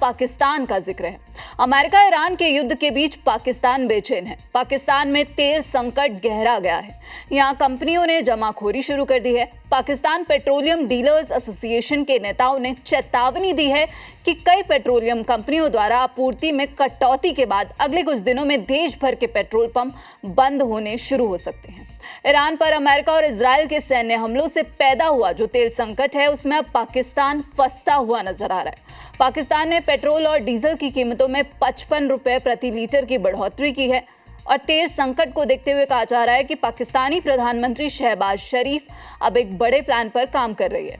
पाकिस्तान का जिक्र है। अमेरिका ईरान के युद्ध के बीच पाकिस्तान बेचैन है। पाकिस्तान में तेल संकट गहरा गया है। यहाँ कंपनियों ने जमाखोरी शुरू कर दी है। पाकिस्तान पेट्रोलियम डीलर्स एसोसिएशन के नेताओं ने चेतावनी दी है कि कई पेट्रोलियम कंपनियों द्वारा आपूर्ति में कटौती के बाद अगले कुछ दिनों में देश भर के पेट्रोल पंप बंद होने शुरू हो सकते हैं। ईरान पर अमेरिका और इजराइल के सैन्य हमलों से पैदा हुआ जो तेल संकट है, उसमें अब पाकिस्तान फंसता हुआ नजर आ रहा है। पाकिस्तान ने पेट्रोल और डीजल की कीमतों में 55 रुपए प्रति लीटर की बढ़ोतरी की है और तेल संकट को देखते हुए कहा जा रहा है कि पाकिस्तानी प्रधानमंत्री शहबाज शरीफ अब एक बड़े प्लान पर काम कर रही है।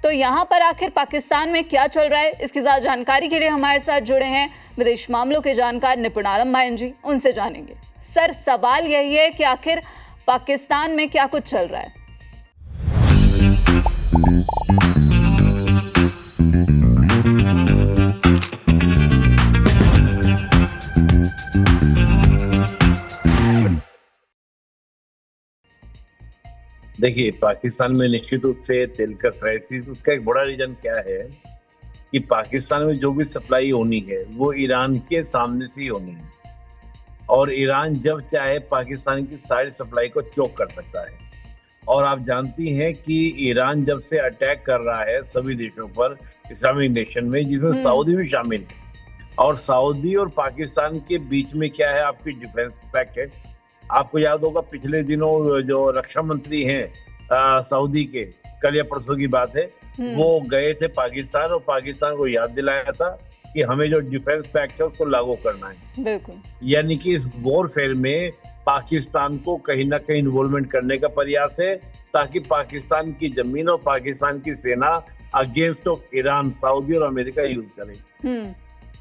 तो यहाँ पर आखिर पाकिस्तान में क्या चल रहा है, इसकी ज्यादा जानकारी के लिए हमारे साथ जुड़े हैं विदेश मामलों के जानकार निपुण आलम भाई जी। उनसे जानेंगे। सर, सवाल यही है कि आखिर पाकिस्तान में क्या कुछ चल रहा है। देखिए, पाकिस्तान में निश्चित रूप से तेल का क्राइसिस, उसका एक बड़ा रीजन क्या है कि पाकिस्तान में जो भी सप्लाई होनी है वो ईरान के सामने से ही होनी है और ईरान जब चाहे पाकिस्तान की सारी सप्लाई को चोक कर सकता है। और आप जानती हैं कि ईरान जब से अटैक कर रहा है सभी देशों पर, इस्लामिक नेशन में, जिसमें सऊदी भी शामिल है, और सऊदी और पाकिस्तान के बीच में क्या है, आपकी डिफेंस पैक्ट है। आपको याद होगा पिछले दिनों जो रक्षा मंत्री हैं सऊदी के, कल या परसों की बात है, वो गए थे पाकिस्तान और पाकिस्तान को याद दिलाया था कि हमें जो डिफेंस पैक्ट है उसको लागू करना है। बिल्कुल। यानी कि इस वॉरफेयर में पाकिस्तान को कहीं ना कहीं इन्वॉल्वमेंट करने का प्रयास है ताकि पाकिस्तान की जमीन और पाकिस्तान की सेना अगेंस्ट ऑफ ईरान, सऊदी और अमेरिका यूज करे।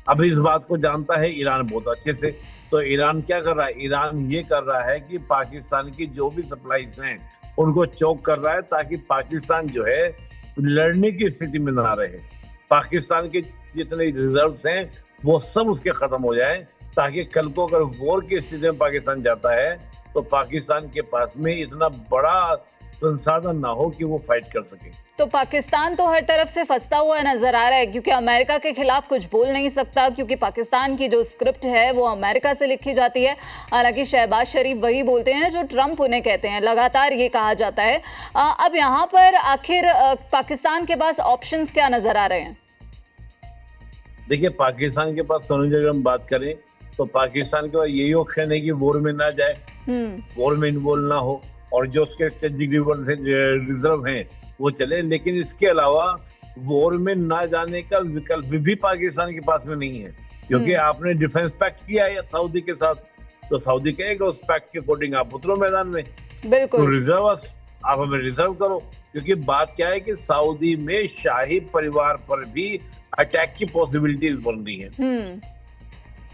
अब इस बात को जानता है ईरान बहुत अच्छे से। तो ईरान क्या कर रहा है? ईरान ये कर रहा है कि पाकिस्तान की जो भी सप्लाईज हैं उनको चोक कर रहा है ताकि पाकिस्तान जो है लड़ने की स्थिति में ना रहे। पाकिस्तान के जितने रिजर्व्स हैं वो सब उसके खत्म हो जाए ताकि कल को अगर वॉर की स्थिति में पाकिस्तान जाता है तो पाकिस्तान के पास में इतना बड़ा संसाधन ना हो कि वो फाइट कर सके। तो पाकिस्तान तो हर तरफ से फंसता हुआ नजर आ रहा है क्योंकि अमेरिका के खिलाफ कुछ बोल नहीं सकता, क्योंकि पाकिस्तान की जो स्क्रिप्ट है वो अमेरिका से लिखी जाती है। हालांकि शहबाज शरीफ वही बोलते हैं जो ट्रंप उन्हें कहते हैं, लगातार ये कहा जाता है। अब यहाँ पर आखिर पाकिस्तान के पास ऑप्शंस क्या नजर आ रहे हैं? देखिए, पाकिस्तान के पास सोनू जी अगर हम बात करें तो पाकिस्तान के पास यही ऑप्शन है कि वॉर में ना जाए, वॉर में इन्वॉल्व ना हो और जो उसके स्ट्रेटेजिक रिजर्व हैं वो चले। लेकिन इसके अलावा वॉर में ना जाने का विकल्प भी पाकिस्तान के पास में नहीं है, क्योंकि आपने डिफेंस पैक्ट किया है सऊदी के साथ, तो सऊदी कहेगा उस पैक्ट के अकॉर्डिंग आप उतरो मैदान में। बिल्कुल। तो रिजर्व आप हमें रिजर्व करो, क्योंकि बात क्या है कि सऊदी में शाही परिवार पर भी अटैक की पॉसिबिलिटीज बन रही है।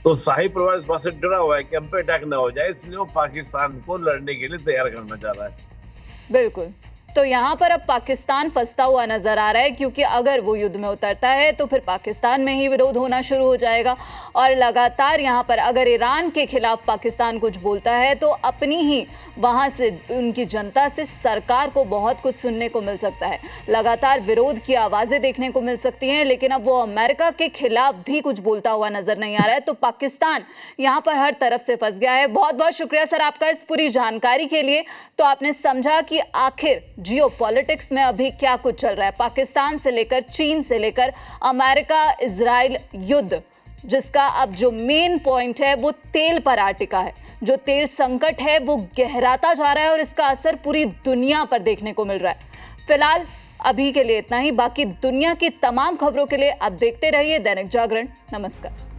तो शाही परिवार इस बात से डरा हुआ है कि हम पे अटैक ना हो जाए, इसलिए वो पाकिस्तान को लड़ने के लिए तैयार करना चाह रहा है। बिल्कुल। तो यहाँ पर अब पाकिस्तान फंसता हुआ नजर आ रहा है, क्योंकि अगर वो युद्ध में उतरता है तो फिर पाकिस्तान में ही विरोध होना शुरू हो जाएगा और लगातार यहाँ पर अगर ईरान के खिलाफ पाकिस्तान कुछ बोलता है तो अपनी ही वहाँ से उनकी जनता से सरकार को बहुत कुछ सुनने को मिल सकता है। लगातार विरोध की आवाज़ें देखने को मिल सकती हैं, लेकिन अब वो अमेरिका के खिलाफ भी कुछ बोलता हुआ नजर नहीं आ रहा है। तो पाकिस्तान यहाँ पर हर तरफ से फंस गया है। बहुत बहुत शुक्रिया सर आपका इस पूरी जानकारी के लिए। तो आपने समझा कि आखिर जियोपॉलिटिक्स में अभी क्या कुछ चल रहा है, पाकिस्तान से लेकर चीन से लेकर अमेरिका इजराइल युद्ध, जिसका अब जो मेन पॉइंट है वो तेल पर आ टिका है। जो तेल संकट है वो गहराता जा रहा है और इसका असर पूरी दुनिया पर देखने को मिल रहा है। फिलहाल अभी के लिए इतना ही। बाकी दुनिया की तमाम खबरों के लिए आप देखते रहिए दैनिक जागरण। नमस्कार।